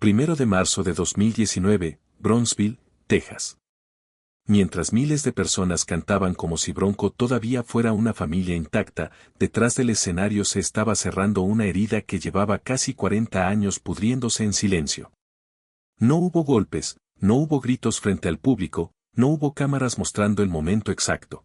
1 de marzo de 2019, Brownsville, Texas. Mientras miles de personas cantaban como si Bronco todavía fuera una familia intacta, detrás del escenario se estaba cerrando una herida que llevaba casi 40 años pudriéndose en silencio. No hubo golpes, no hubo gritos frente al público, no hubo cámaras mostrando el momento exacto.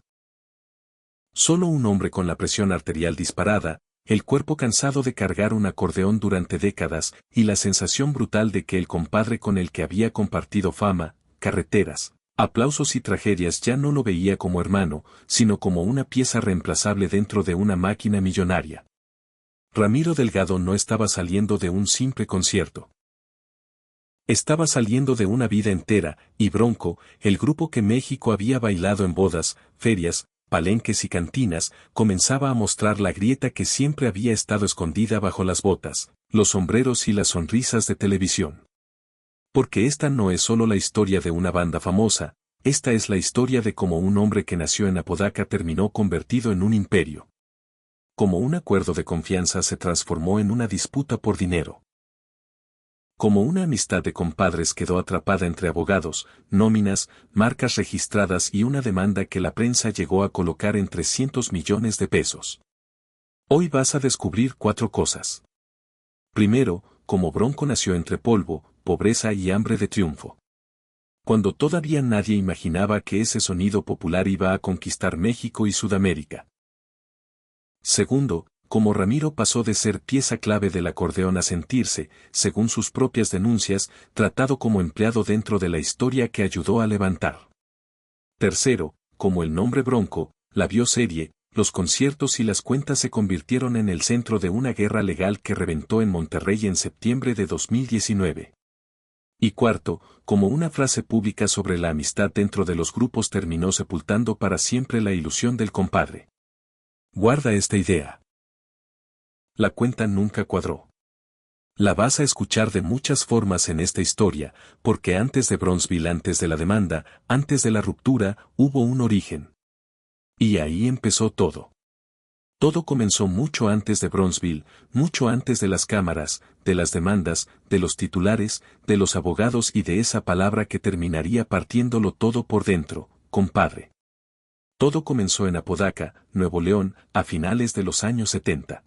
Solo un hombre con la presión arterial disparada, el cuerpo cansado de cargar un acordeón durante décadas y la sensación brutal de que el compadre con el que había compartido fama, carreteras, aplausos y tragedias ya no lo veía como hermano, sino como una pieza reemplazable dentro de una máquina millonaria. Ramiro Delgado no estaba saliendo de un simple concierto. Estaba saliendo de una vida entera, y Bronco, el grupo que México había bailado en bodas, ferias, palenques y cantinas, comenzaba a mostrar la grieta que siempre había estado escondida bajo las botas, los sombreros y las sonrisas de televisión. Porque esta no es solo la historia de una banda famosa, esta es la historia de cómo un hombre que nació en Apodaca terminó convertido en un imperio. Como un acuerdo de confianza se transformó en una disputa por dinero. Como una amistad de compadres quedó atrapada entre abogados, nóminas, marcas registradas y una demanda que la prensa llegó a colocar en 300 millones de pesos. Hoy vas a descubrir 4 cosas. Primero, cómo Bronco nació entre polvo, pobreza y hambre de triunfo. Cuando todavía nadie imaginaba que ese sonido popular iba a conquistar México y Sudamérica. Segundo, cómo Ramiro pasó de ser pieza clave del acordeón a sentirse, según sus propias denuncias, tratado como empleado dentro de la historia que ayudó a levantar. Tercero, cómo el nombre Bronco, la bioserie, los conciertos y las cuentas se convirtieron en el centro de una guerra legal que reventó en Monterrey en septiembre de 2019. Y cuarto, cómo una frase pública sobre la amistad dentro de los grupos terminó sepultando para siempre la ilusión del compadre. Guarda esta idea. La cuenta nunca cuadró. La vas a escuchar de muchas formas en esta historia, porque antes de Brownsville, antes de la demanda, antes de la ruptura, hubo un origen. Y ahí empezó todo. Todo comenzó mucho antes de Brownsville, mucho antes de las cámaras, de las demandas, de los titulares, de los abogados y de esa palabra que terminaría partiéndolo todo por dentro, compadre. Todo comenzó en Apodaca, Nuevo León, a finales de los años 70.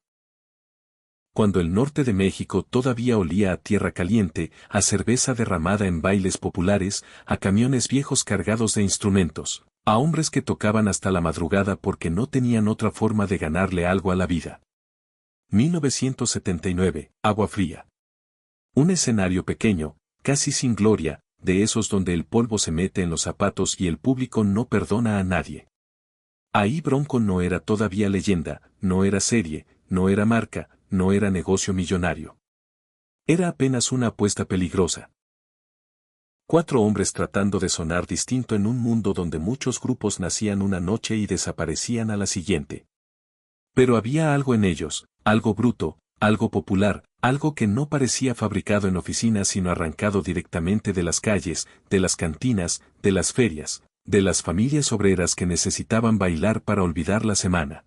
Cuando el norte de México todavía olía a tierra caliente, a cerveza derramada en bailes populares, a camiones viejos cargados de instrumentos, a hombres que tocaban hasta la madrugada porque no tenían otra forma de ganarle algo a la vida. 1979, Agua Fría. Un escenario pequeño, casi sin gloria, de esos donde el polvo se mete en los zapatos y el público no perdona a nadie. Ahí Bronco no era todavía leyenda, no era serie, no era marca, no era negocio millonario. Era apenas una apuesta peligrosa. 4 hombres tratando de sonar distinto en un mundo donde muchos grupos nacían una noche y desaparecían a la siguiente. Pero había algo en ellos, algo bruto, algo popular, algo que no parecía fabricado en oficinas sino arrancado directamente de las calles, de las cantinas, de las ferias, de las familias obreras que necesitaban bailar para olvidar la semana.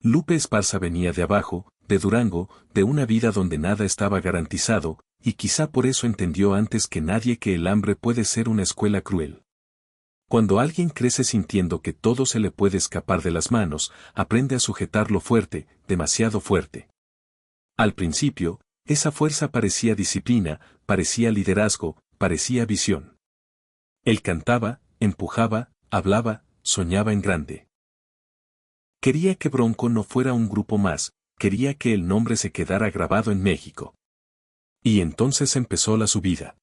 Lupe Esparza venía de abajo, de Durango, de una vida donde nada estaba garantizado, y quizá por eso entendió antes que nadie que el hambre puede ser una escuela cruel. Cuando alguien crece sintiendo que todo se le puede escapar de las manos, aprende a sujetarlo fuerte, demasiado fuerte. Al principio, esa fuerza parecía disciplina, parecía liderazgo, parecía visión. Él cantaba, empujaba, hablaba, soñaba en grande. Quería que Bronco no fuera un grupo más, quería que el nombre se quedara grabado en México. Y entonces empezó la subida.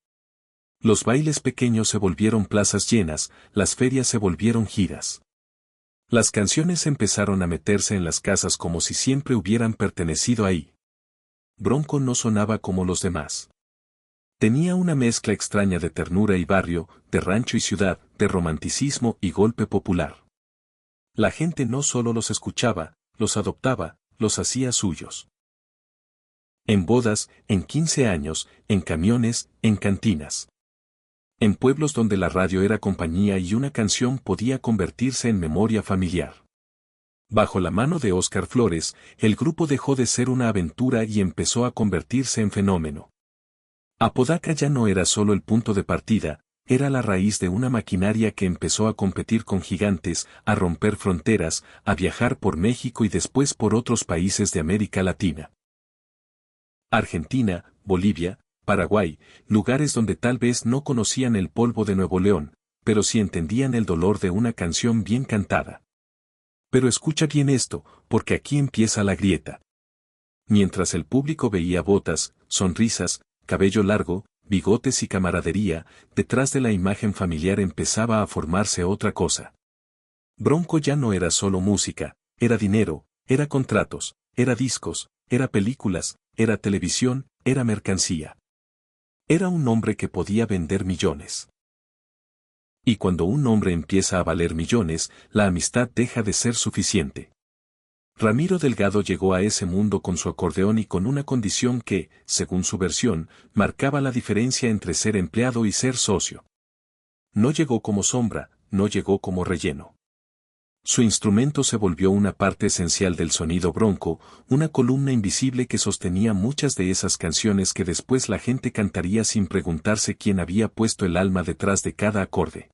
Los bailes pequeños se volvieron plazas llenas, las ferias se volvieron giras. Las canciones empezaron a meterse en las casas como si siempre hubieran pertenecido ahí. Bronco no sonaba como los demás. Tenía una mezcla extraña de ternura y barrio, de rancho y ciudad, de romanticismo y golpe popular. La gente no solo los escuchaba, los adoptaba, los hacía suyos. En bodas, en 15 años, en camiones, en cantinas. En pueblos donde la radio era compañía y una canción podía convertirse en memoria familiar. Bajo la mano de Óscar Flores, el grupo dejó de ser una aventura y empezó a convertirse en fenómeno. Apodaca ya no era solo el punto de partida, era la raíz de una maquinaria que empezó a competir con gigantes, a romper fronteras, a viajar por México y después por otros países de América Latina. Argentina, Bolivia, Paraguay, lugares donde tal vez no conocían el polvo de Nuevo León, pero sí entendían el dolor de una canción bien cantada. Pero escucha bien esto, porque aquí empieza la grieta. Mientras el público veía botas, sonrisas, cabello largo, bigotes y camaradería, detrás de la imagen familiar empezaba a formarse otra cosa. Bronco ya no era solo música, era dinero, era contratos, era discos, era películas, era televisión, era mercancía. Era un nombre que podía vender millones. Y cuando un nombre empieza a valer millones, la amistad deja de ser suficiente. Ramiro Delgado llegó a ese mundo con su acordeón y con una condición que, según su versión, marcaba la diferencia entre ser empleado y ser socio. No llegó como sombra, no llegó como relleno. Su instrumento se volvió una parte esencial del sonido Bronco, una columna invisible que sostenía muchas de esas canciones que después la gente cantaría sin preguntarse quién había puesto el alma detrás de cada acorde.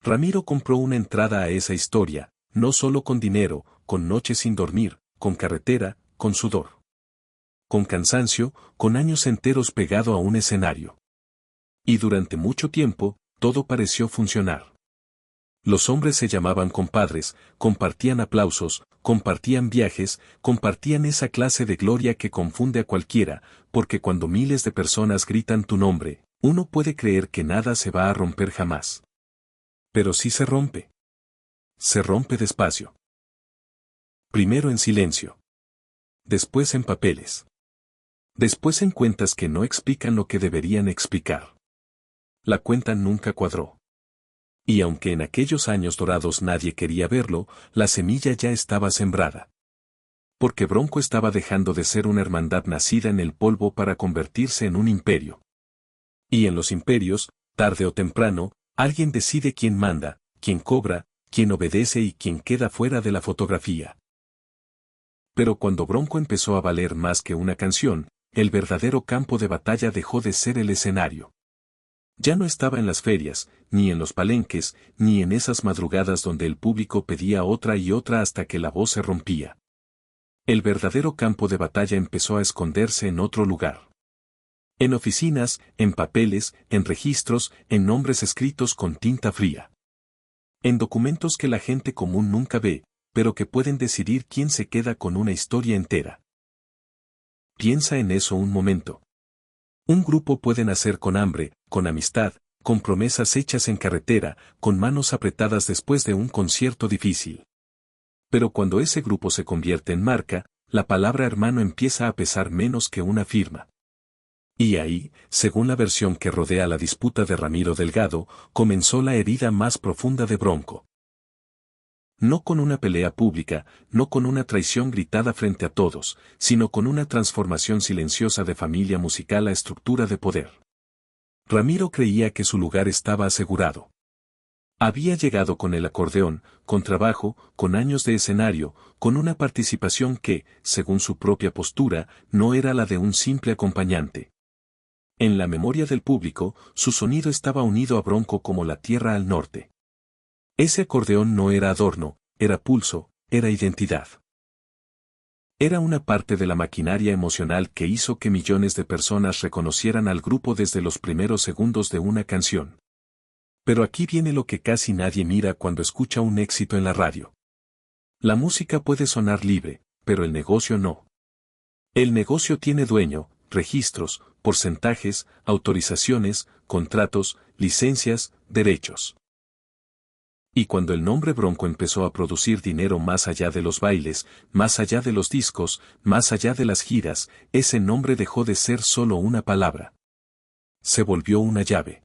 Ramiro compró una entrada a esa historia, no solo con dinero, con noches sin dormir, con carretera, con sudor. Con cansancio, con años enteros pegado a un escenario. Y durante mucho tiempo, todo pareció funcionar. Los hombres se llamaban compadres, compartían aplausos, compartían viajes, compartían esa clase de gloria que confunde a cualquiera, porque cuando miles de personas gritan tu nombre, uno puede creer que nada se va a romper jamás. Pero sí se rompe. Se rompe despacio. Primero en silencio. Después en papeles. Después en cuentas que no explican lo que deberían explicar. La cuenta nunca cuadró. Y aunque en aquellos años dorados nadie quería verlo, la semilla ya estaba sembrada. Porque Bronco estaba dejando de ser una hermandad nacida en el polvo para convertirse en un imperio. Y en los imperios, tarde o temprano, alguien decide quién manda, quién cobra, quién obedece y quién queda fuera de la fotografía. Pero cuando Bronco empezó a valer más que una canción, el verdadero campo de batalla dejó de ser el escenario. Ya no estaba en las ferias, ni en los palenques, ni en esas madrugadas donde el público pedía otra y otra hasta que la voz se rompía. El verdadero campo de batalla empezó a esconderse en otro lugar. En oficinas, en papeles, en registros, en nombres escritos con tinta fría. En documentos que la gente común nunca ve, pero que pueden decidir quién se queda con una historia entera. Piensa en eso un momento. Un grupo puede nacer con hambre, con amistad, con promesas hechas en carretera, con manos apretadas después de un concierto difícil. Pero cuando ese grupo se convierte en marca, la palabra hermano empieza a pesar menos que una firma. Y ahí, según la versión que rodea la disputa de Ramiro Delgado, comenzó la herida más profunda de Bronco. No con una pelea pública, no con una traición gritada frente a todos, sino con una transformación silenciosa de familia musical a estructura de poder. Ramiro creía que su lugar estaba asegurado. Había llegado con el acordeón, con trabajo, con años de escenario, con una participación que, según su propia postura, no era la de un simple acompañante. En la memoria del público, su sonido estaba unido a Bronco como la tierra al norte. Ese acordeón no era adorno, era pulso, era identidad. Era una parte de la maquinaria emocional que hizo que millones de personas reconocieran al grupo desde los primeros segundos de una canción. Pero aquí viene lo que casi nadie mira cuando escucha un éxito en la radio. La música puede sonar libre, pero el negocio no. El negocio tiene dueño, registros, porcentajes, autorizaciones, contratos, licencias, derechos. Y cuando el nombre Bronco empezó a producir dinero más allá de los bailes, más allá de los discos, más allá de las giras, ese nombre dejó de ser solo una palabra. Se volvió una llave.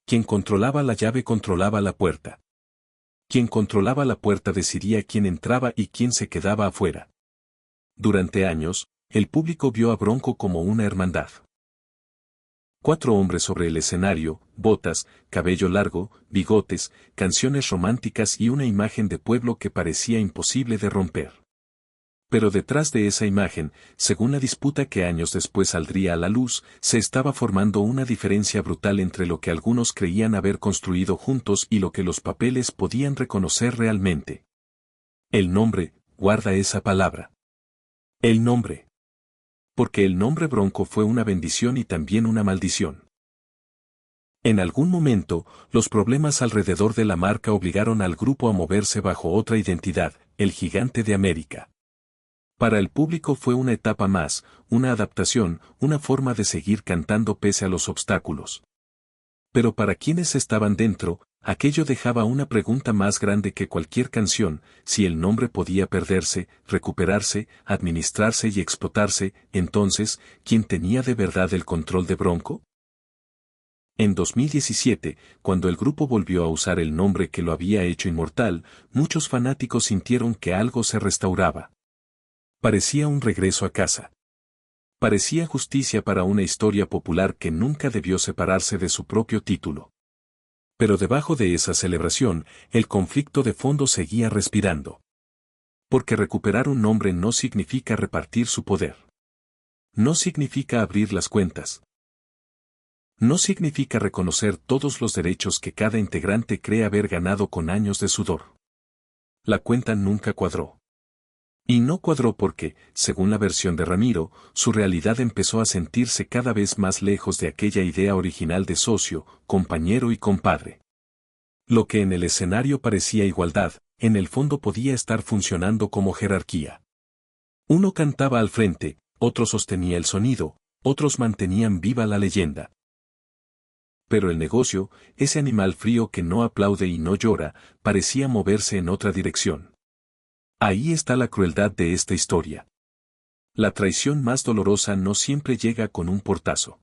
Quien controlaba la llave controlaba la puerta. Quien controlaba la puerta decidía quién entraba y quién se quedaba afuera. Durante años, el público vio a Bronco como una hermandad. 4 hombres sobre el escenario, botas, cabello largo, bigotes, canciones románticas y una imagen de pueblo que parecía imposible de romper. Pero detrás de esa imagen, según la disputa que años después saldría a la luz, se estaba formando una diferencia brutal entre lo que algunos creían haber construido juntos y lo que los papeles podían reconocer realmente. El nombre, guarda esa palabra. El nombre. Porque el nombre Bronco fue una bendición y también una maldición. En algún momento, los problemas alrededor de la marca obligaron al grupo a moverse bajo otra identidad, el Gigante de América. Para el público fue una etapa más, una adaptación, una forma de seguir cantando pese a los obstáculos. Pero para quienes estaban dentro, aquello dejaba una pregunta más grande que cualquier canción: si el nombre podía perderse, recuperarse, administrarse y explotarse, entonces, ¿quién tenía de verdad el control de Bronco? En 2017, cuando el grupo volvió a usar el nombre que lo había hecho inmortal, muchos fanáticos sintieron que algo se restauraba. Parecía un regreso a casa. Parecía justicia para una historia popular que nunca debió separarse de su propio título. Pero debajo de esa celebración, el conflicto de fondo seguía respirando. Porque recuperar un nombre no significa repartir su poder. No significa abrir las cuentas. No significa reconocer todos los derechos que cada integrante cree haber ganado con años de sudor. La cuenta nunca cuadró. Y no cuadró porque, según la versión de Ramiro, su realidad empezó a sentirse cada vez más lejos de aquella idea original de socio, compañero y compadre. Lo que en el escenario parecía igualdad, en el fondo podía estar funcionando como jerarquía. Uno cantaba al frente, otro sostenía el sonido, otros mantenían viva la leyenda. Pero el negocio, ese animal frío que no aplaude y no llora, parecía moverse en otra dirección. Ahí está la crueldad de esta historia. La traición más dolorosa no siempre llega con un portazo.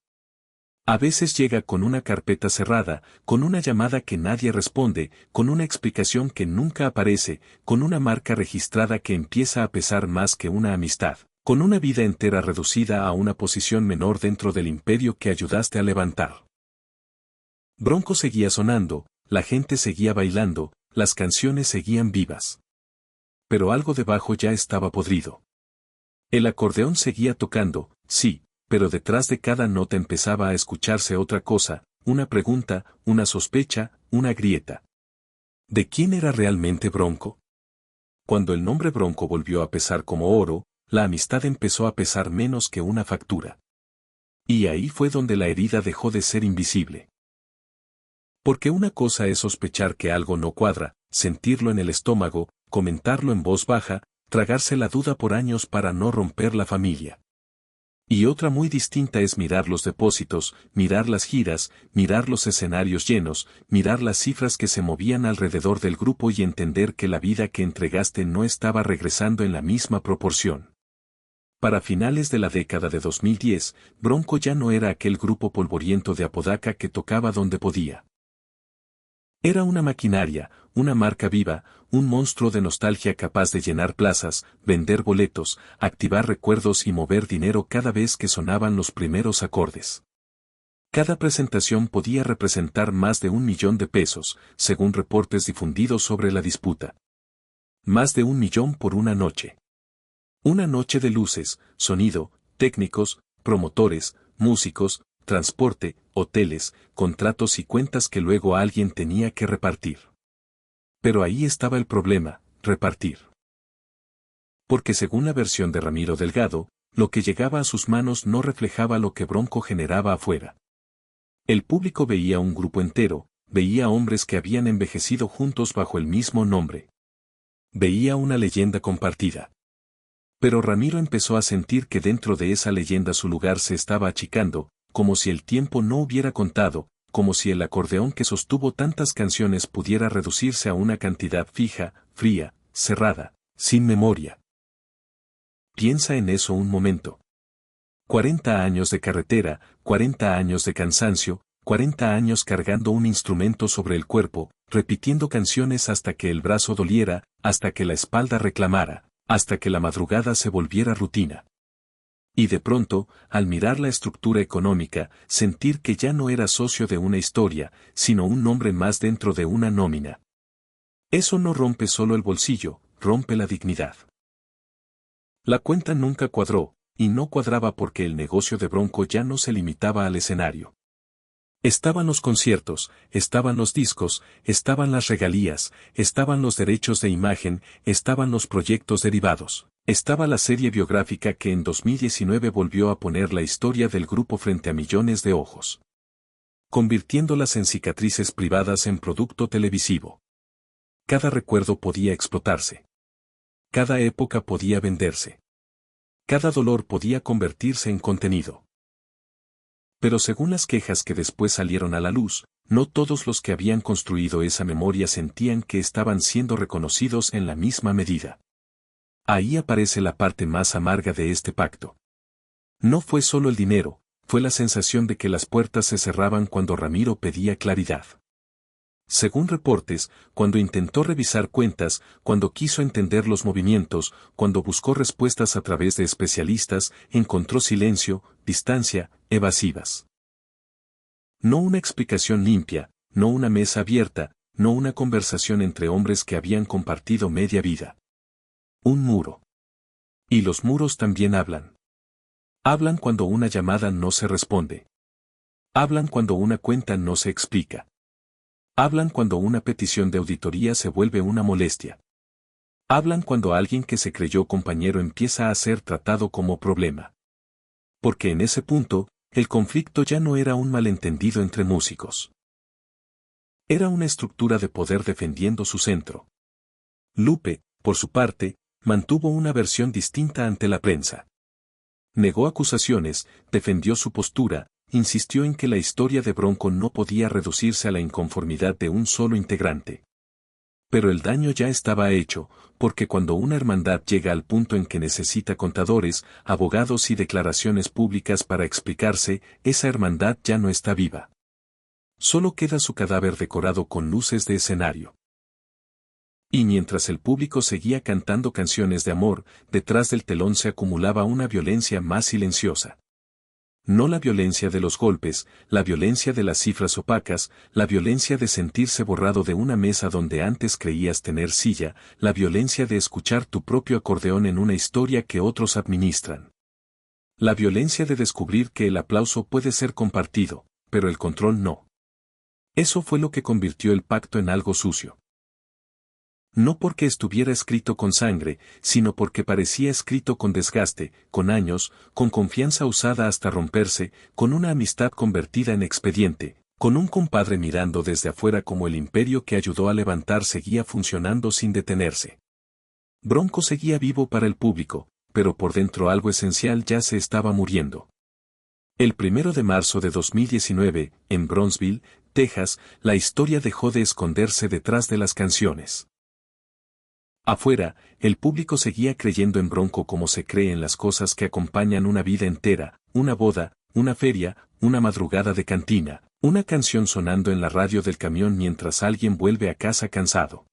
A veces llega con una carpeta cerrada, con una llamada que nadie responde, con una explicación que nunca aparece, con una marca registrada que empieza a pesar más que una amistad, con una vida entera reducida a una posición menor dentro del imperio que ayudaste a levantar. Bronco seguía sonando, la gente seguía bailando, las canciones seguían vivas. Pero algo debajo ya estaba podrido. El acordeón seguía tocando, sí, pero detrás de cada nota empezaba a escucharse otra cosa, una pregunta, una sospecha, una grieta. ¿De quién era realmente Bronco? Cuando el nombre Bronco volvió a pesar como oro, la amistad empezó a pesar menos que una factura. Y ahí fue donde la herida dejó de ser invisible. Porque una cosa es sospechar que algo no cuadra, sentirlo en el estómago, comentarlo en voz baja, tragarse la duda por años para no romper la familia. Y otra muy distinta es mirar los depósitos, mirar las giras, mirar los escenarios llenos, mirar las cifras que se movían alrededor del grupo y entender que la vida que entregaste no estaba regresando en la misma proporción. Para finales de la década de 2010, Bronco ya no era aquel grupo polvoriento de Apodaca que tocaba donde podía. Era una maquinaria, una marca viva, un monstruo de nostalgia capaz de llenar plazas, vender boletos, activar recuerdos y mover dinero cada vez que sonaban los primeros acordes. Cada presentación podía representar más de 1 millón de pesos, según reportes difundidos sobre la disputa. Más de 1 millón por una noche. Una noche de luces, sonido, técnicos, promotores, músicos, transporte, hoteles, contratos y cuentas que luego alguien tenía que repartir. Pero ahí estaba el problema, repartir. Porque según la versión de Ramiro Delgado, lo que llegaba a sus manos no reflejaba lo que Bronco generaba afuera. El público veía un grupo entero, veía hombres que habían envejecido juntos bajo el mismo nombre. Veía una leyenda compartida. Pero Ramiro empezó a sentir que dentro de esa leyenda su lugar se estaba achicando, como si el tiempo no hubiera contado, como si el acordeón que sostuvo tantas canciones pudiera reducirse a una cantidad fija, fría, cerrada, sin memoria. Piensa en eso un momento. 40 años de carretera, 40 años de cansancio, 40 años cargando un instrumento sobre el cuerpo, repitiendo canciones hasta que el brazo doliera, hasta que la espalda reclamara, hasta que la madrugada se volviera rutina. Y de pronto, al mirar la estructura económica, sentir que ya no era socio de una historia, sino un nombre más dentro de una nómina. Eso no rompe solo el bolsillo, rompe la dignidad. La cuenta nunca cuadró, y no cuadraba porque el negocio de Bronco ya no se limitaba al escenario. Estaban los conciertos, estaban los discos, estaban las regalías, estaban los derechos de imagen, estaban los proyectos derivados, estaba la serie biográfica que en 2019 volvió a poner la historia del grupo frente a millones de ojos, convirtiéndolas en cicatrices privadas en producto televisivo. Cada recuerdo podía explotarse. Cada época podía venderse. Cada dolor podía convertirse en contenido. Pero según las quejas que después salieron a la luz, no todos los que habían construido esa memoria sentían que estaban siendo reconocidos en la misma medida. Ahí aparece la parte más amarga de este pacto. No fue solo el dinero, fue la sensación de que las puertas se cerraban cuando Ramiro pedía claridad. Según reportes, cuando intentó revisar cuentas, cuando quiso entender los movimientos, cuando buscó respuestas a través de especialistas, encontró silencio, distancia, evasivas. No una explicación limpia, no una mesa abierta, no una conversación entre hombres que habían compartido media vida. Un muro. Y los muros también hablan. Hablan cuando una llamada no se responde. Hablan cuando una cuenta no se explica. Hablan cuando una petición de auditoría se vuelve una molestia. Hablan cuando alguien que se creyó compañero empieza a ser tratado como problema. Porque en ese punto, el conflicto ya no era un malentendido entre músicos. Era una estructura de poder defendiendo su centro. Lupe, por su parte, mantuvo una versión distinta ante la prensa. Negó acusaciones, defendió su postura, insistió en que la historia de Bronco no podía reducirse a la inconformidad de un solo integrante. Pero el daño ya estaba hecho, porque cuando una hermandad llega al punto en que necesita contadores, abogados y declaraciones públicas para explicarse, esa hermandad ya no está viva. Solo queda su cadáver decorado con luces de escenario. Y mientras el público seguía cantando canciones de amor, detrás del telón se acumulaba una violencia más silenciosa. No la violencia de los golpes, la violencia de las cifras opacas, la violencia de sentirse borrado de una mesa donde antes creías tener silla, la violencia de escuchar tu propio acordeón en una historia que otros administran. La violencia de descubrir que el aplauso puede ser compartido, pero el control no. Eso fue lo que convirtió el pacto en algo sucio. No porque estuviera escrito con sangre, sino porque parecía escrito con desgaste, con años, con confianza usada hasta romperse, con una amistad convertida en expediente, con un compadre mirando desde afuera como el imperio que ayudó a levantar seguía funcionando sin detenerse. Bronco seguía vivo para el público, pero por dentro algo esencial ya se estaba muriendo. El 1 de marzo de 2019, en Brownsville, Texas, la historia dejó de esconderse detrás de las canciones. Afuera, el público seguía creyendo en Bronco como se cree en las cosas que acompañan una vida entera, una boda, una feria, una madrugada de cantina, una canción sonando en la radio del camión mientras alguien vuelve a casa cansado.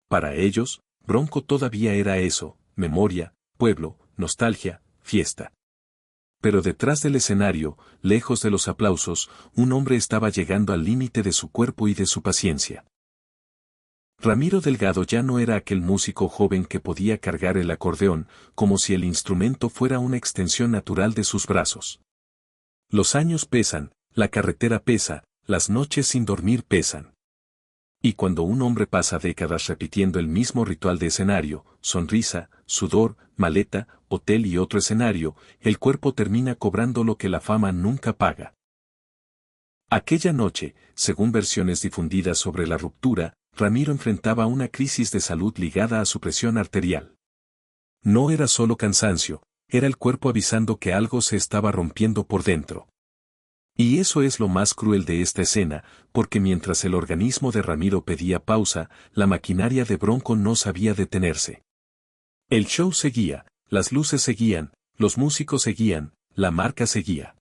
Para ellos, Bronco todavía era eso, memoria, pueblo, nostalgia, fiesta. Pero detrás del escenario, lejos de los aplausos, un hombre estaba llegando al límite de su cuerpo y de su paciencia. Ramiro Delgado ya no era aquel músico joven que podía cargar el acordeón, como si el instrumento fuera una extensión natural de sus brazos. Los años pesan, la carretera pesa, las noches sin dormir pesan. Y cuando un hombre pasa décadas repitiendo el mismo ritual de escenario, sonrisa, sudor, maleta, hotel y otro escenario, el cuerpo termina cobrando lo que la fama nunca paga. Aquella noche, según versiones difundidas sobre la ruptura, Ramiro enfrentaba una crisis de salud ligada a su presión arterial. No era solo cansancio, era el cuerpo avisando que algo se estaba rompiendo por dentro. Y eso es lo más cruel de esta escena, porque mientras el organismo de Ramiro pedía pausa, la maquinaria de Bronco no sabía detenerse. El show seguía, las luces seguían, los músicos seguían, la marca seguía.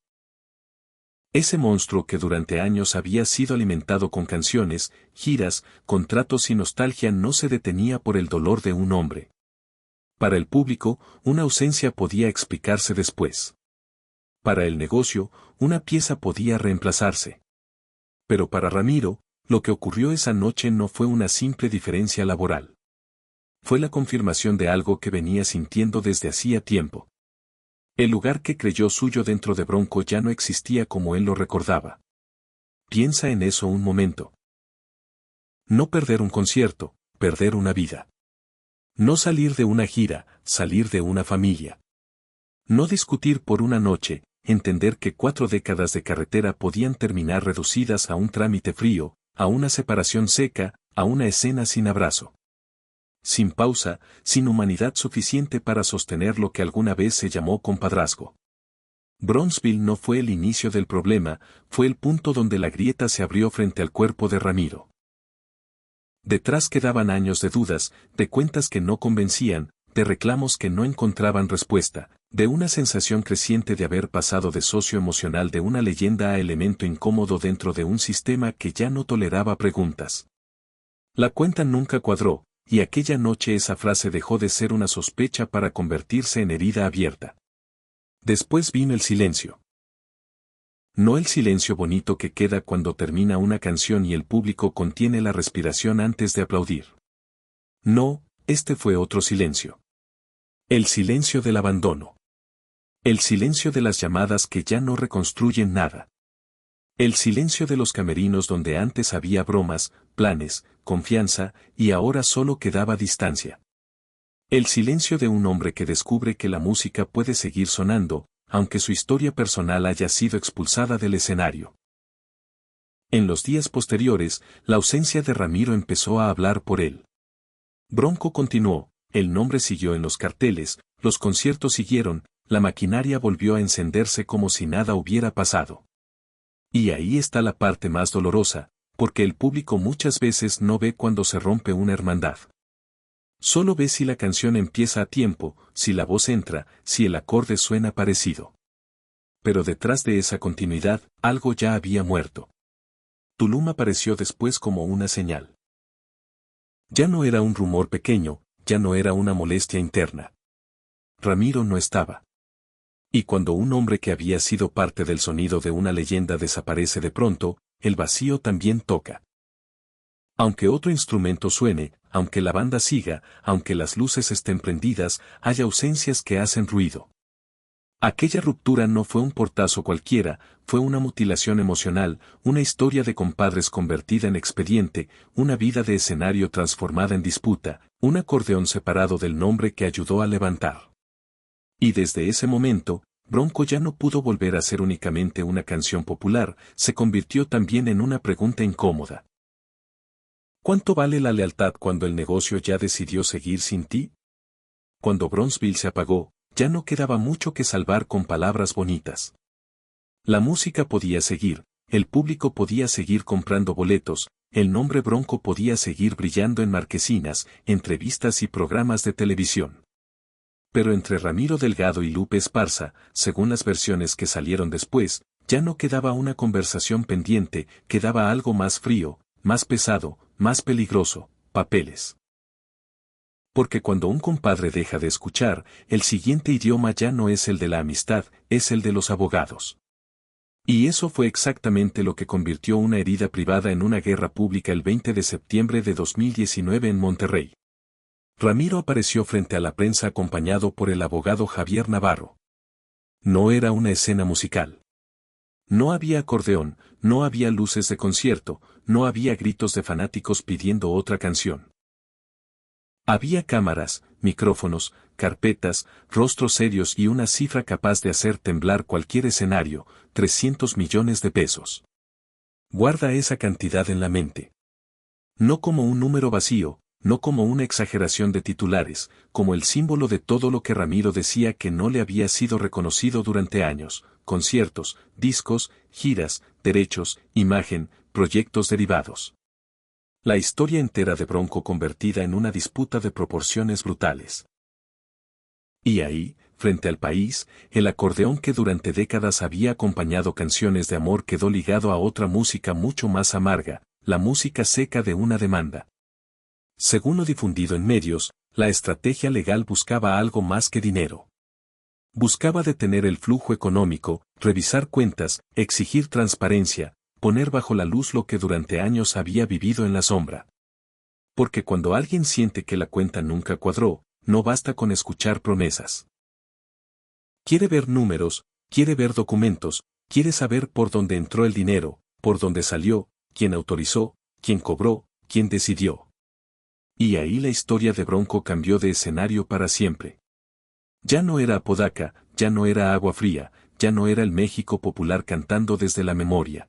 Ese monstruo que durante años había sido alimentado con canciones, giras, contratos y nostalgia no se detenía por el dolor de un hombre. Para el público, una ausencia podía explicarse después. Para el negocio, una pieza podía reemplazarse. Pero para Ramiro, lo que ocurrió esa noche no fue una simple diferencia laboral. Fue la confirmación de algo que venía sintiendo desde hacía tiempo. El lugar que creyó suyo dentro de Bronco ya no existía como él lo recordaba. Piensa en eso un momento. No perder un concierto, perder una vida. No salir de una gira, salir de una familia. No discutir por una noche, entender que 4 décadas de carretera podían terminar reducidas a un trámite frío, a una separación seca, a una escena sin abrazo. Sin pausa, sin humanidad suficiente para sostener lo que alguna vez se llamó compadrazgo. Bronzeville no fue el inicio del problema, fue el punto donde la grieta se abrió frente al cuerpo de Ramiro. Detrás quedaban años de dudas, de cuentas que no convencían, de reclamos que no encontraban respuesta, de una sensación creciente de haber pasado de socio emocional de una leyenda a elemento incómodo dentro de un sistema que ya no toleraba preguntas. La cuenta nunca cuadró, y aquella noche esa frase dejó de ser una sospecha para convertirse en herida abierta. Después vino el silencio. No el silencio bonito que queda cuando termina una canción y el público contiene la respiración antes de aplaudir. No, este fue otro silencio. El silencio del abandono. El silencio de las llamadas que ya no reconstruyen nada. El silencio de los camerinos donde antes había bromas, planes, confianza, y ahora solo quedaba distancia. El silencio de un hombre que descubre que la música puede seguir sonando, aunque su historia personal haya sido expulsada del escenario. En los días posteriores, la ausencia de Ramiro empezó a hablar por él. Bronco continuó, el nombre siguió en los carteles, los conciertos siguieron, la maquinaria volvió a encenderse como si nada hubiera pasado. Y ahí está la parte más dolorosa, porque el público muchas veces no ve cuando se rompe una hermandad. Solo ve si la canción empieza a tiempo, si la voz entra, si el acorde suena parecido. Pero detrás de esa continuidad, algo ya había muerto. Tulum apareció después como una señal. Ya no era un rumor pequeño, ya no era una molestia interna. Ramiro no estaba. Y cuando un hombre que había sido parte del sonido de una leyenda desaparece de pronto, el vacío también toca. Aunque otro instrumento suene, aunque la banda siga, aunque las luces estén prendidas, hay ausencias que hacen ruido. Aquella ruptura no fue un portazo cualquiera, fue una mutilación emocional, una historia de compadres convertida en expediente, una vida de escenario transformada en disputa, un acordeón separado del nombre que ayudó a levantar. Y desde ese momento, Bronco ya no pudo volver a ser únicamente una canción popular, se convirtió también en una pregunta incómoda. ¿Cuánto vale la lealtad cuando el negocio ya decidió seguir sin ti? Cuando Bronzeville se apagó, ya no quedaba mucho que salvar con palabras bonitas. La música podía seguir, el público podía seguir comprando boletos, el nombre Bronco podía seguir brillando en marquesinas, entrevistas y programas de televisión. Pero entre Ramiro Delgado y Lupe Esparza, según las versiones que salieron después, ya no quedaba una conversación pendiente, quedaba algo más frío, más pesado, más peligroso, papeles. Porque cuando un compadre deja de escuchar, el siguiente idioma ya no es el de la amistad, es el de los abogados. Y eso fue exactamente lo que convirtió una herida privada en una guerra pública el 20 de septiembre de 2019 en Monterrey. Ramiro apareció frente a la prensa acompañado por el abogado Javier Navarro. No era una escena musical. No había acordeón, no había luces de concierto, no había gritos de fanáticos pidiendo otra canción. Había cámaras, micrófonos, carpetas, rostros serios y una cifra capaz de hacer temblar cualquier escenario, 300 millones de pesos. Guarda esa cantidad en la mente. No como un número vacío, no como una exageración de titulares, como el símbolo de todo lo que Ramiro decía que no le había sido reconocido durante años, conciertos, discos, giras, derechos, imagen, proyectos derivados. La historia entera de Bronco convertida en una disputa de proporciones brutales. Y ahí, frente al país, el acordeón que durante décadas había acompañado canciones de amor quedó ligado a otra música mucho más amarga, la música seca de una demanda. Según lo difundido en medios, la estrategia legal buscaba algo más que dinero. Buscaba detener el flujo económico, revisar cuentas, exigir transparencia, poner bajo la luz lo que durante años había vivido en la sombra. Porque cuando alguien siente que la cuenta nunca cuadró, no basta con escuchar promesas. Quiere ver números, quiere ver documentos, quiere saber por dónde entró el dinero, por dónde salió, quién autorizó, quién cobró, quién decidió. Y ahí la historia de Bronco cambió de escenario para siempre. Ya no era Apodaca, ya no era Agua Fría, ya no era el México popular cantando desde la memoria.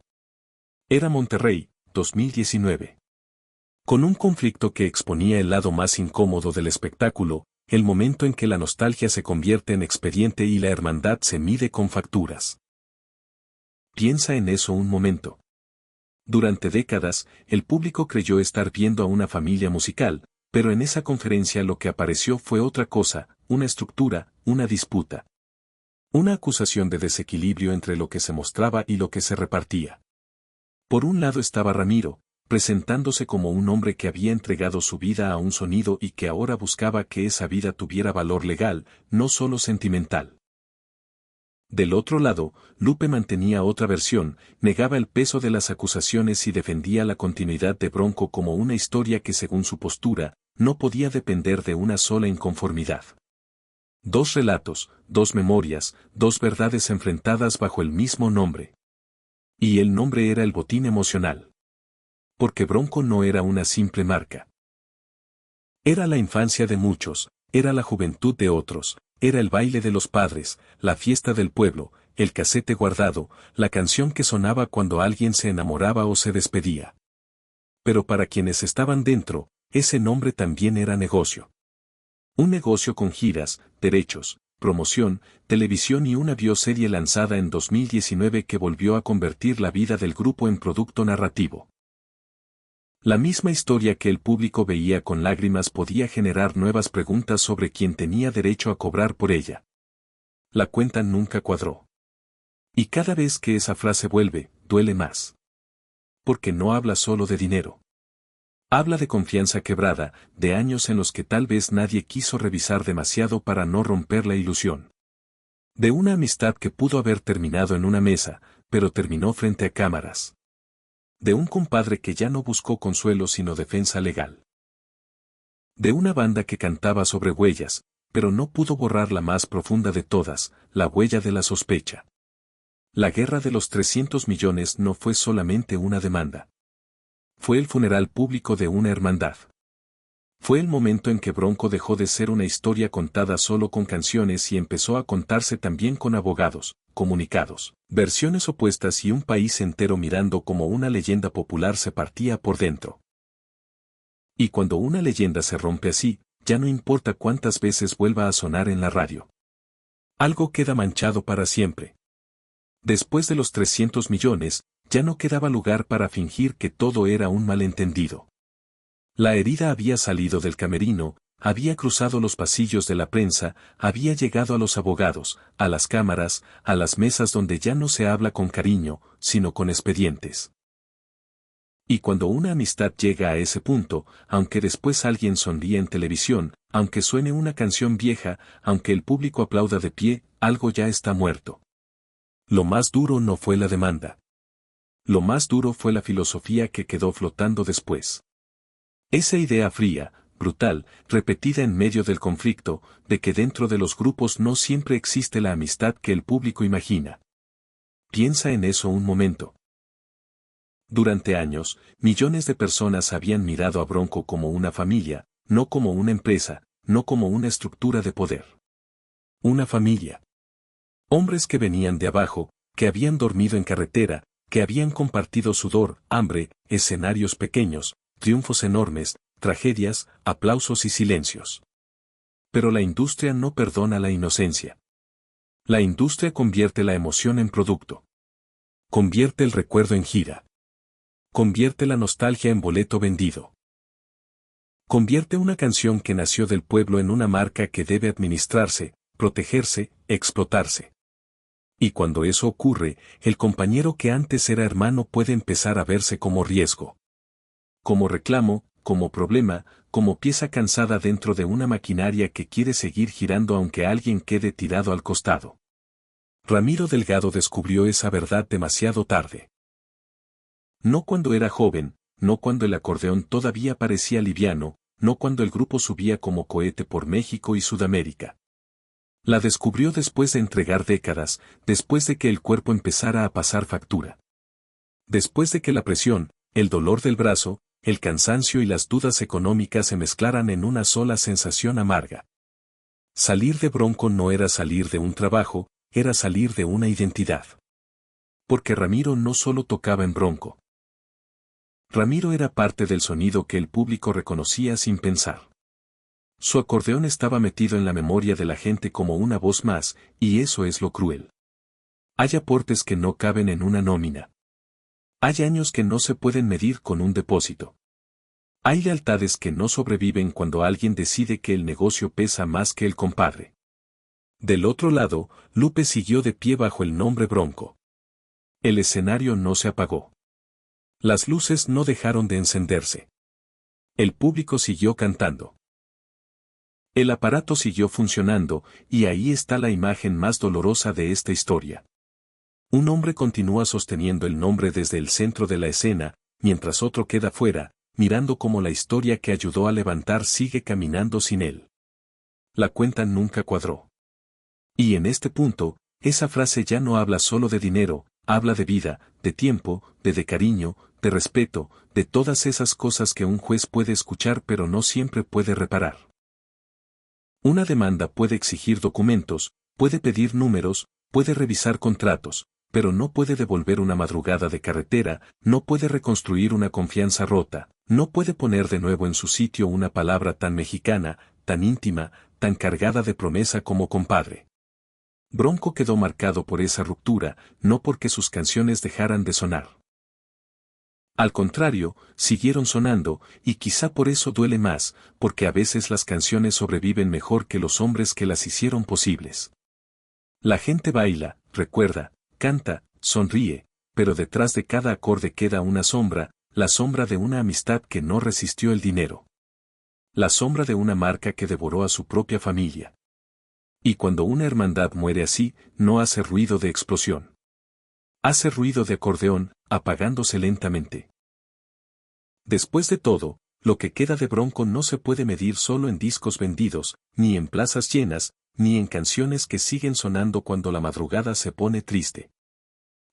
Era Monterrey, 2019. Con un conflicto que exponía el lado más incómodo del espectáculo, el momento en que la nostalgia se convierte en expediente y la hermandad se mide con facturas. Piensa en eso un momento. Durante décadas, el público creyó estar viendo a una familia musical, pero en esa conferencia lo que apareció fue otra cosa, una estructura, una disputa. Una acusación de desequilibrio entre lo que se mostraba y lo que se repartía. Por un lado estaba Ramiro, presentándose como un hombre que había entregado su vida a un sonido y que ahora buscaba que esa vida tuviera valor legal, no solo sentimental. Del otro lado, Lupe mantenía otra versión, negaba el peso de las acusaciones y defendía la continuidad de Bronco como una historia que según su postura, no podía depender de una sola inconformidad. Dos relatos, dos memorias, dos verdades enfrentadas bajo el mismo nombre. Y el nombre era el botín emocional. Porque Bronco no era una simple marca. Era la infancia de muchos, era la juventud de otros, era el baile de los padres, la fiesta del pueblo, el casete guardado, la canción que sonaba cuando alguien se enamoraba o se despedía. Pero para quienes estaban dentro, ese nombre también era negocio. Un negocio con giras, derechos, promoción, televisión y una bioserie lanzada en 2019 que volvió a convertir la vida del grupo en producto narrativo. La misma historia que el público veía con lágrimas podía generar nuevas preguntas sobre quién tenía derecho a cobrar por ella. La cuenta nunca cuadró. Y cada vez que esa frase vuelve, duele más. Porque no habla solo de dinero. Habla de confianza quebrada, de años en los que tal vez nadie quiso revisar demasiado para no romper la ilusión. De una amistad que pudo haber terminado en una mesa, pero terminó frente a cámaras. De un compadre que ya no buscó consuelo sino defensa legal. De una banda que cantaba sobre huellas, pero no pudo borrar la más profunda de todas, la huella de la sospecha. La guerra de los 300 millones no fue solamente una demanda. Fue el funeral público de una hermandad. Fue el momento en que Bronco dejó de ser una historia contada solo con canciones y empezó a contarse también con abogados, comunicados, versiones opuestas y un país entero mirando como una leyenda popular se partía por dentro. Y cuando una leyenda se rompe así, ya no importa cuántas veces vuelva a sonar en la radio. Algo queda manchado para siempre. Después de los 300 millones, ya no quedaba lugar para fingir que todo era un malentendido. La herida había salido del camerino, había cruzado los pasillos de la prensa, había llegado a los abogados, a las cámaras, a las mesas donde ya no se habla con cariño, sino con expedientes. Y cuando una amistad llega a ese punto, aunque después alguien sonríe en televisión, aunque suene una canción vieja, aunque el público aplauda de pie, algo ya está muerto. Lo más duro no fue la demanda. Lo más duro fue la filosofía que quedó flotando después. Esa idea fría, brutal, repetida en medio del conflicto, de que dentro de los grupos no siempre existe la amistad que el público imagina. Piensa en eso un momento. Durante años, millones de personas habían mirado a Bronco como una familia, no como una empresa, no como una estructura de poder. Una familia. Hombres que venían de abajo, que habían dormido en carretera, que habían compartido sudor, hambre, escenarios pequeños, triunfos enormes, tragedias, aplausos y silencios. Pero la industria no perdona la inocencia. La industria convierte la emoción en producto. Convierte el recuerdo en gira. Convierte la nostalgia en boleto vendido. Convierte una canción que nació del pueblo en una marca que debe administrarse, protegerse, explotarse. Y cuando eso ocurre, el compañero que antes era hermano puede empezar a verse como riesgo. Como reclamo, como problema, como pieza cansada dentro de una maquinaria que quiere seguir girando aunque alguien quede tirado al costado. Ramiro Delgado descubrió esa verdad demasiado tarde. No cuando era joven, no cuando el acordeón todavía parecía liviano, no cuando el grupo subía como cohete por México y Sudamérica. La descubrió después de entregar décadas, después de que el cuerpo empezara a pasar factura. Después de que la presión, el dolor del brazo, el cansancio y las dudas económicas se mezclaran en una sola sensación amarga. Salir de Bronco no era salir de un trabajo, era salir de una identidad. Porque Ramiro no solo tocaba en Bronco. Ramiro era parte del sonido que el público reconocía sin pensar. Su acordeón estaba metido en la memoria de la gente como una voz más, y eso es lo cruel. Hay aportes que no caben en una nómina. Hay años que no se pueden medir con un depósito. Hay lealtades que no sobreviven cuando alguien decide que el negocio pesa más que el compadre. Del otro lado, Lupe siguió de pie bajo el nombre Bronco. El escenario no se apagó. Las luces no dejaron de encenderse. El público siguió cantando. El aparato siguió funcionando, y ahí está la imagen más dolorosa de esta historia. Un hombre continúa sosteniendo el nombre desde el centro de la escena, mientras otro queda fuera, mirando cómo la historia que ayudó a levantar sigue caminando sin él. La cuenta nunca cuadró. Y en este punto, esa frase ya no habla solo de dinero, habla de vida, de tiempo, de cariño, de respeto, de todas esas cosas que un juez puede escuchar pero no siempre puede reparar. Una demanda puede exigir documentos, puede pedir números, puede revisar contratos, pero no puede devolver una madrugada de carretera, no puede reconstruir una confianza rota, no puede poner de nuevo en su sitio una palabra tan mexicana, tan íntima, tan cargada de promesa como compadre. Bronco quedó marcado por esa ruptura, no porque sus canciones dejaran de sonar. Al contrario, siguieron sonando, y quizá por eso duele más, porque a veces las canciones sobreviven mejor que los hombres que las hicieron posibles. La gente baila, recuerda, canta, sonríe, pero detrás de cada acorde queda una sombra, la sombra de una amistad que no resistió el dinero. La sombra de una marca que devoró a su propia familia. Y cuando una hermandad muere así, no hace ruido de explosión. Hace ruido de acordeón, apagándose lentamente. Después de todo, lo que queda de Bronco no se puede medir solo en discos vendidos, ni en plazas llenas, ni en canciones que siguen sonando cuando la madrugada se pone triste.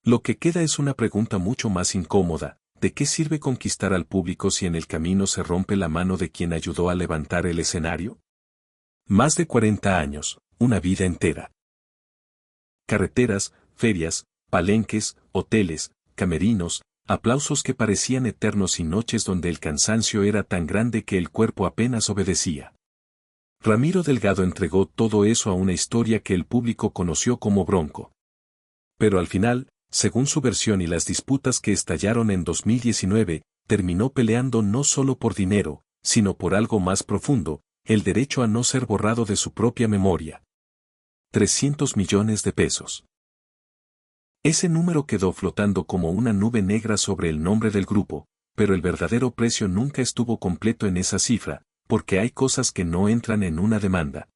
Lo que queda es una pregunta mucho más incómoda: ¿de qué sirve conquistar al público si en el camino se rompe la mano de quien ayudó a levantar el escenario? Más de 40 años, una vida entera. Carreteras, ferias, palenques, hoteles, camerinos, aplausos que parecían eternos y noches donde el cansancio era tan grande que el cuerpo apenas obedecía. Ramiro Delgado entregó todo eso a una historia que el público conoció como Bronco. Pero al final, según su versión y las disputas que estallaron en 2019, terminó peleando no solo por dinero, sino por algo más profundo, el derecho a no ser borrado de su propia memoria. 300 millones de pesos. Ese número quedó flotando como una nube negra sobre el nombre del grupo, pero el verdadero precio nunca estuvo completo en esa cifra, porque hay cosas que no entran en una demanda.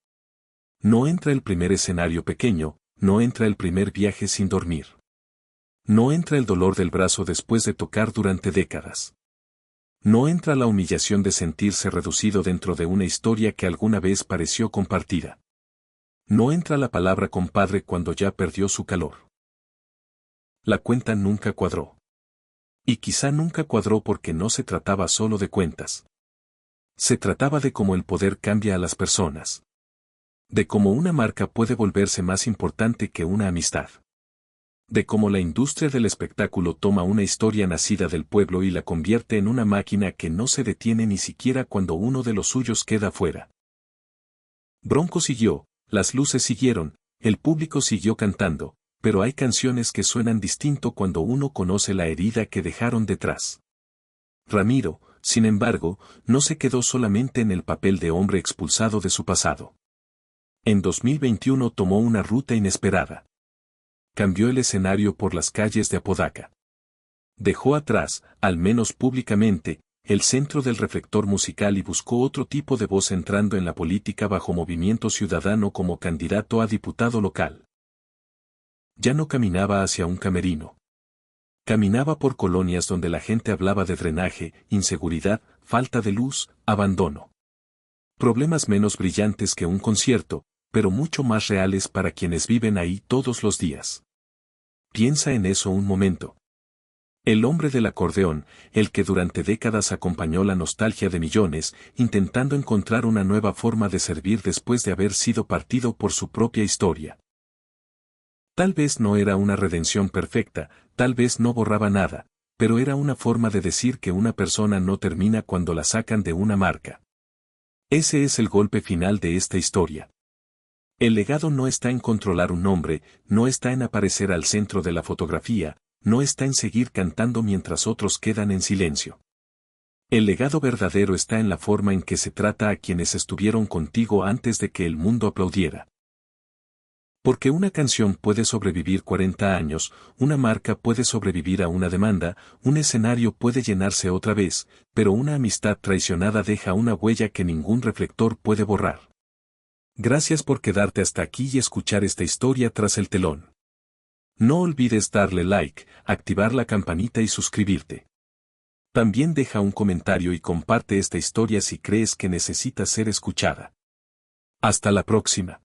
No entra el primer escenario pequeño, no entra el primer viaje sin dormir. No entra el dolor del brazo después de tocar durante décadas. No entra la humillación de sentirse reducido dentro de una historia que alguna vez pareció compartida. No entra la palabra compadre cuando ya perdió su calor. La cuenta nunca cuadró. Y quizá nunca cuadró porque no se trataba solo de cuentas. Se trataba de cómo el poder cambia a las personas. De cómo una marca puede volverse más importante que una amistad. De cómo la industria del espectáculo toma una historia nacida del pueblo y la convierte en una máquina que no se detiene ni siquiera cuando uno de los suyos queda fuera. Bronco siguió, las luces siguieron, el público siguió cantando, pero hay canciones que suenan distinto cuando uno conoce la herida que dejaron detrás. Ramiro, sin embargo, no se quedó solamente en el papel de hombre expulsado de su pasado. En 2021 tomó una ruta inesperada. Cambió el escenario por las calles de Apodaca. Dejó atrás, al menos públicamente, el centro del reflector musical y buscó otro tipo de voz entrando en la política bajo Movimiento Ciudadano como candidato a diputado local. Ya no caminaba hacia un camerino. Caminaba por colonias donde la gente hablaba de drenaje, inseguridad, falta de luz, abandono. Problemas menos brillantes que un concierto, pero mucho más reales para quienes viven ahí todos los días. Piensa en eso un momento. El hombre del acordeón, el que durante décadas acompañó la nostalgia de millones, intentando encontrar una nueva forma de servir después de haber sido partido por su propia historia. Tal vez no era una redención perfecta, tal vez no borraba nada, pero era una forma de decir que una persona no termina cuando la sacan de una marca. Ese es el golpe final de esta historia. El legado no está en controlar un nombre, no está en aparecer al centro de la fotografía, no está en seguir cantando mientras otros quedan en silencio. El legado verdadero está en la forma en que se trata a quienes estuvieron contigo antes de que el mundo aplaudiera. Porque una canción puede sobrevivir 40 años, una marca puede sobrevivir a una demanda, un escenario puede llenarse otra vez, pero una amistad traicionada deja una huella que ningún reflector puede borrar. Gracias por quedarte hasta aquí y escuchar esta historia tras el telón. No olvides darle like, activar la campanita y suscribirte. También deja un comentario y comparte esta historia si crees que necesita ser escuchada. Hasta la próxima.